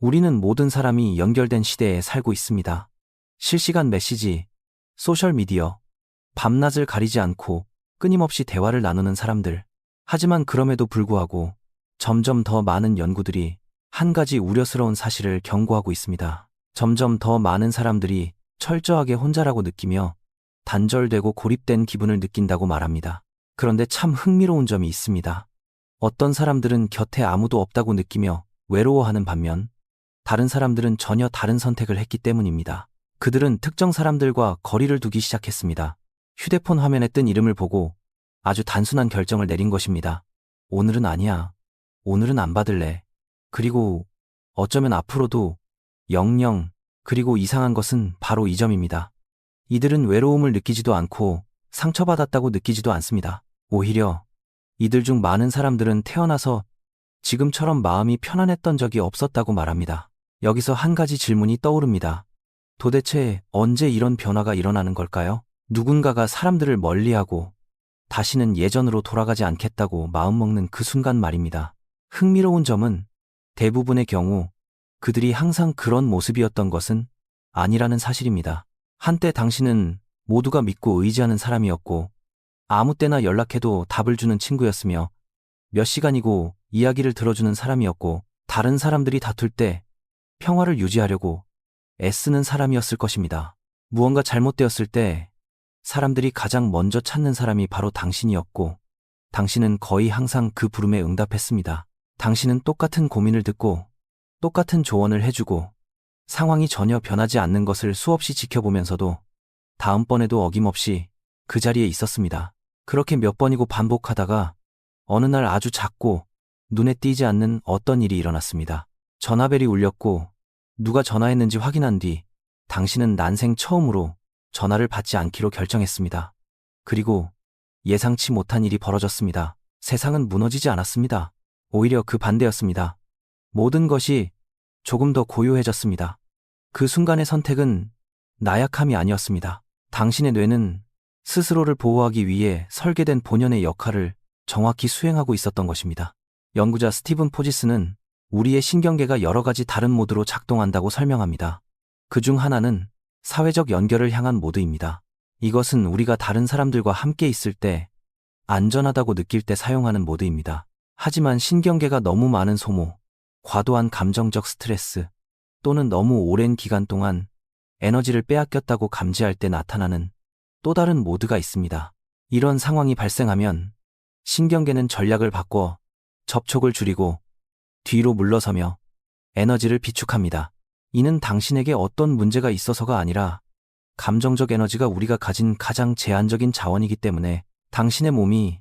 우리는 모든 사람이 연결된 시대에 살고 있습니다. 실시간 메시지, 소셜미디어, 밤낮을 가리지 않고 끊임없이 대화를 나누는 사람들. 하지만 그럼에도 불구하고 점점 더 많은 연구들이 한 가지 우려스러운 사실을 경고하고 있습니다. 점점 더 많은 사람들이 철저하게 혼자라고 느끼며 단절되고 고립된 기분을 느낀다고 말합니다. 그런데 참 흥미로운 점이 있습니다. 어떤 사람들은 곁에 아무도 없다고 느끼며 외로워하는 반면 다른 사람들은 전혀 다른 선택을 했기 때문입니다. 그들은 특정 사람들과 거리를 두기 시작했습니다. 휴대폰 화면에 뜬 이름을 보고 아주 단순한 결정을 내린 것입니다. 오늘은 아니야. 오늘은 안 받을래. 그리고 어쩌면 앞으로도 영영. 그리고 이상한 것은 바로 이 점입니다. 이들은 외로움을 느끼지도 않고 상처받았다고 느끼지도 않습니다. 오히려 이들 중 많은 사람들은 태어나서 지금처럼 마음이 편안했던 적이 없었다고 말합니다. 여기서 한 가지 질문이 떠오릅니다. 도대체 언제 이런 변화가 일어나는 걸까요? 누군가가 사람들을 멀리하고 다시는 예전으로 돌아가지 않겠다고 마음먹는 그 순간 말입니다. 흥미로운 점은 대부분의 경우 그들이 항상 그런 모습이었던 것은 아니라는 사실입니다. 한때 당신은 모두가 믿고 의지하는 사람이었고 아무 때나 연락해도 답을 주는 친구였으며 몇 시간이고 이야기를 들어주는 사람이었고 다른 사람들이 다툴 때 평화를 유지하려고 애쓰는 사람이었을 것입니다. 무언가 잘못되었을 때 사람들이 가장 먼저 찾는 사람이 바로 당신이었고 당신은 거의 항상 그 부름에 응답했습니다. 당신은 똑같은 고민을 듣고 똑같은 조언을 해주고 상황이 전혀 변하지 않는 것을 수없이 지켜보면서도 다음번에도 어김없이 그 자리에 있었습니다. 그렇게 몇 번이고 반복하다가 어느 날 아주 작고 눈에 띄지 않는 어떤 일이 일어났습니다. 전화벨이 울렸고 누가 전화했는지 확인한 뒤 당신은 난생 처음으로 전화를 받지 않기로 결정했습니다. 그리고 예상치 못한 일이 벌어졌습니다. 세상은 무너지지 않았습니다. 오히려 그 반대였습니다. 모든 것이 조금 더 고요해졌습니다. 그 순간의 선택은 나약함이 아니었습니다. 당신의 뇌는 스스로를 보호하기 위해 설계된 본연의 역할을 정확히 수행하고 있었던 것입니다. 연구자 스티븐 포지스는 우리의 신경계가 여러 가지 다른 모드로 작동한다고 설명합니다. 그중 하나는 사회적 연결을 향한 모드입니다. 이것은 우리가 다른 사람들과 함께 있을 때 안전하다고 느낄 때 사용하는 모드입니다. 하지만 신경계가 너무 많은 소모, 과도한 감정적 스트레스 또는 너무 오랜 기간 동안 에너지를 빼앗겼다고 감지할 때 나타나는 또 다른 모드가 있습니다. 이런 상황이 발생하면 신경계는 전략을 바꿔 접촉을 줄이고 뒤로 물러서며 에너지를 비축합니다. 이는 당신에게 어떤 문제가 있어서가 아니라 감정적 에너지가 우리가 가진 가장 제한적인 자원이기 때문에 당신의 몸이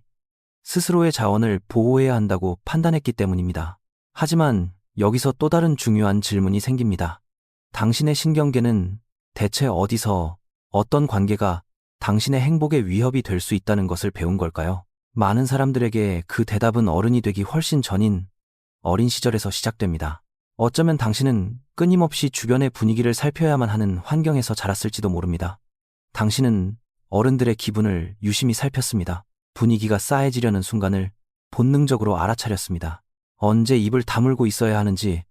스스로의 자원을 보호해야 한다고 판단했기 때문입니다. 하지만 여기서 또 다른 중요한 질문이 생깁니다. 당신의 신경계는 대체 어디서 어떤 관계가 당신의 행복에 위협이 될 수 있다는 것을 배운 걸까요? 많은 사람들에게 그 대답은 어른이 되기 훨씬 전인 어린 시절에서 시작됩니다. 어쩌면 당신은 끊임없이 주변의 분위기를 살펴야만 하는 환경에서 자랐을지도 모릅니다. 당신은 어른들의 기분을 유심히 살폈습니다. 분위기가 싸해지려는 순간을 본능적으로 알아차렸습니다. 언제 입을 다물고 있어야 하는지,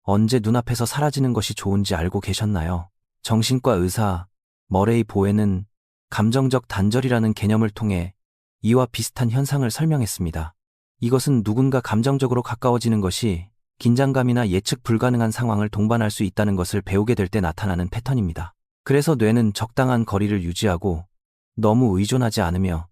언제 눈앞에서 사라지는 것이 좋은지 알고 계셨나요? 정신과 의사 머레이 보에는 감정적 단절이라는 개념을 통해 이와 비슷한 현상을 설명했습니다. 이것은 누군가 감정적으로 가까워지는 것이 긴장감이나 예측 불가능한 상황을 동반할 수 있다는 것을 배우게 될 때 나타나는 패턴입니다. 그래서 뇌는 적당한 거리를 유지하고 너무 의존하지 않으며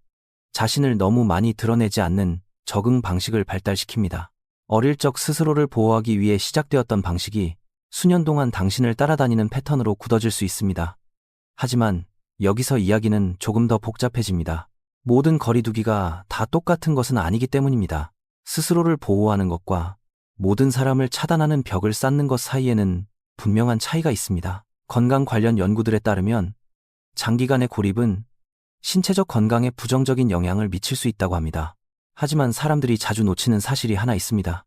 자신을 너무 많이 드러내지 않는 적응 방식을 발달시킵니다. 어릴 적 스스로를 보호하기 위해 시작되었던 방식이 수년 동안 당신을 따라다니는 패턴으로 굳어질 수 있습니다. 하지만 여기서 이야기는 조금 더 복잡해집니다. 모든 거리두기가 다 똑같은 것은 아니기 때문입니다. 스스로를 보호하는 것과 모든 사람을 차단하는 벽을 쌓는 것 사이에는 분명한 차이가 있습니다. 건강 관련 연구들에 따르면 장기간의 고립은 신체적 건강에 부정적인 영향을 미칠 수 있다고 합니다. 하지만 사람들이 자주 놓치는 사실이 하나 있습니다.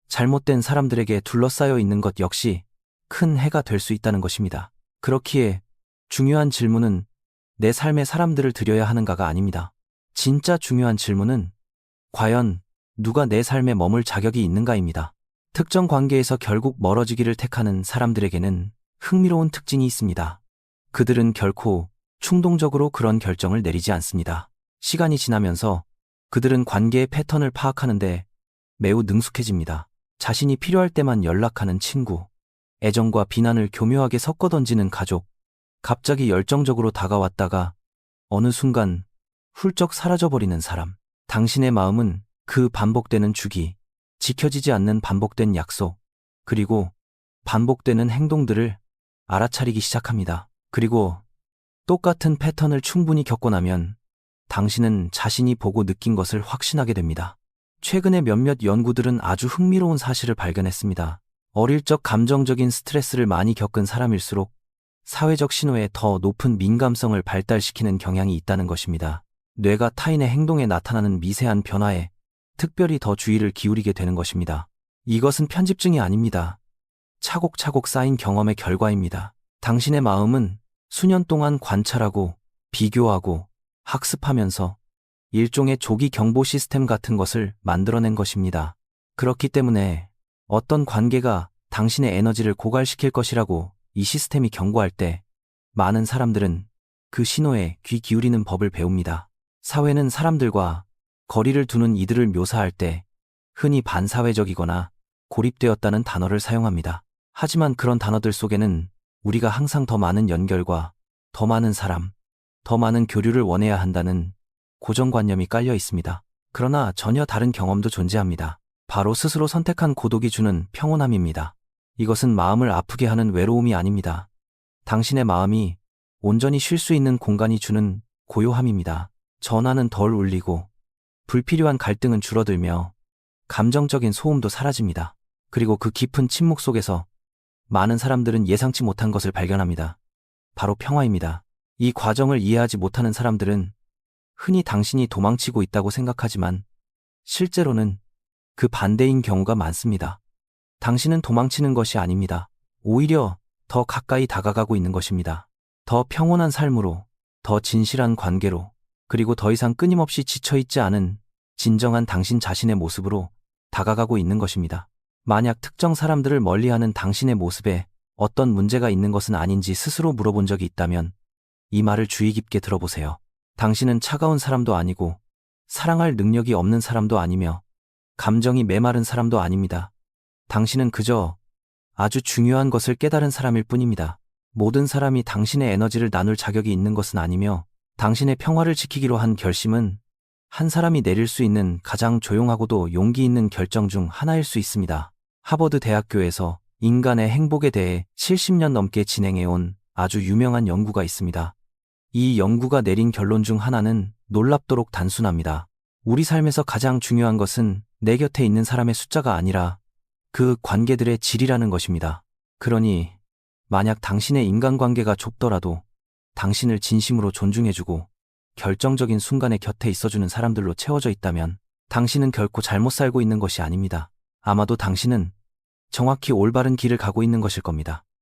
잘못된 사람들에게 둘러싸여 있는 것 역시 큰 해가 될 수 있다는 것입니다. 그렇기에 중요한 질문은 내 삶에 사람들을 들여야 하는가가 아닙니다. 진짜 중요한 질문은 과연 누가 내 삶에 머물 자격이 있는가입니다. 특정 관계에서 결국 멀어지기를 택하는 사람들에게는 흥미로운 특징이 있습니다. 그들은 결코 충동적으로 그런 결정을 내리지 않습니다. 시간이 지나면서 그들은 관계의 패턴을 파악하는데 매우 능숙해집니다. 자신이 필요할 때만 연락하는 친구, 애정과 비난을 교묘하게 섞어 던지는 가족, 갑자기 열정적으로 다가왔다가 어느 순간 훌쩍 사라져버리는 사람. 당신의 마음은 그 반복되는 주기, 지켜지지 않는 반복된 약속, 그리고 반복되는 행동들을 알아차리기 시작합니다. 그리고 똑같은 패턴을 충분히 겪고 나면 당신은 자신이 보고 느낀 것을 확신하게 됩니다. 최근에 몇몇 연구들은 아주 흥미로운 사실을 발견했습니다. 어릴 적 감정적인 스트레스를 많이 겪은 사람일수록 사회적 신호에 더 높은 민감성을 발달시키는 경향이 있다는 것입니다. 뇌가 타인의 행동에 나타나는 미세한 변화에 특별히 더 주의를 기울이게 되는 것입니다. 이것은 편집증이 아닙니다. 차곡차곡 쌓인 경험의 결과입니다. 당신의 마음은 수년 동안 관찰하고 비교하고 학습하면서 일종의 조기 경보 시스템 같은 것을 만들어낸 것입니다. 그렇기 때문에 어떤 관계가 당신의 에너지를 고갈시킬 것이라고 이 시스템이 경고할 때 많은 사람들은 그 신호에 귀 기울이는 법을 배웁니다. 사회는 사람들과 거리를 두는 이들을 묘사할 때 흔히 반사회적이거나 고립되었다는 단어를 사용합니다. 하지만 그런 단어들 속에는 우리가 항상 더 많은 연결과 더 많은 사람, 더 많은 교류를 원해야 한다는 고정관념이 깔려 있습니다. 그러나 전혀 다른 경험도 존재합니다. 바로 스스로 선택한 고독이 주는 평온함입니다. 이것은 마음을 아프게 하는 외로움이 아닙니다. 당신의 마음이 온전히 쉴 수 있는 공간이 주는 고요함입니다. 전화는 덜 울리고 불필요한 갈등은 줄어들며 감정적인 소음도 사라집니다. 그리고 그 깊은 침묵 속에서 많은 사람들은 예상치 못한 것을 발견합니다. 바로 평화입니다. 이 과정을 이해하지 못하는 사람들은 흔히 당신이 도망치고 있다고 생각하지만 실제로는 그 반대인 경우가 많습니다. 당신은 도망치는 것이 아닙니다. 오히려 더 가까이 다가가고 있는 것입니다. 더 평온한 삶으로, 더 진실한 관계로, 그리고 더 이상 끊임없이 지쳐있지 않은 진정한 당신 자신의 모습으로 다가가고 있는 것입니다. 만약 특정 사람들을 멀리하는 당신의 모습에 어떤 문제가 있는 것은 아닌지 스스로 물어본 적이 있다면 이 말을 주의 깊게 들어보세요. 당신은 차가운 사람도 아니고 사랑할 능력이 없는 사람도 아니며 감정이 메마른 사람도 아닙니다. 당신은 그저 아주 중요한 것을 깨달은 사람일 뿐입니다. 모든 사람이 당신의 에너지를 나눌 자격이 있는 것은 아니며 당신의 평화를 지키기로 한 결심은 한 사람이 내릴 수 있는 가장 조용하고도 용기 있는 결정 중 하나일 수 있습니다. 하버드 대학교에서 인간의 행복에 대해 70년 넘게 진행해온 아주 유명한 연구가 있습니다. 이 연구가 내린 결론 중 하나는 놀랍도록 단순합니다. 우리 삶에서 가장 중요한 것은 내 곁에 있는 사람의 숫자가 아니라 그 관계들의 질이라는 것입니다. 그러니 만약 당신의 인간관계가 좁더라도 당신을 진심으로 존중해주고 결정적인 순간에 곁에 있어주는 사람들로 채워져 있다면 당신은 결코 잘못 살고 있는 것이 아닙니다. 아마도 당신은 정확히 올바른 길을 가고 있는 것일 겁니다.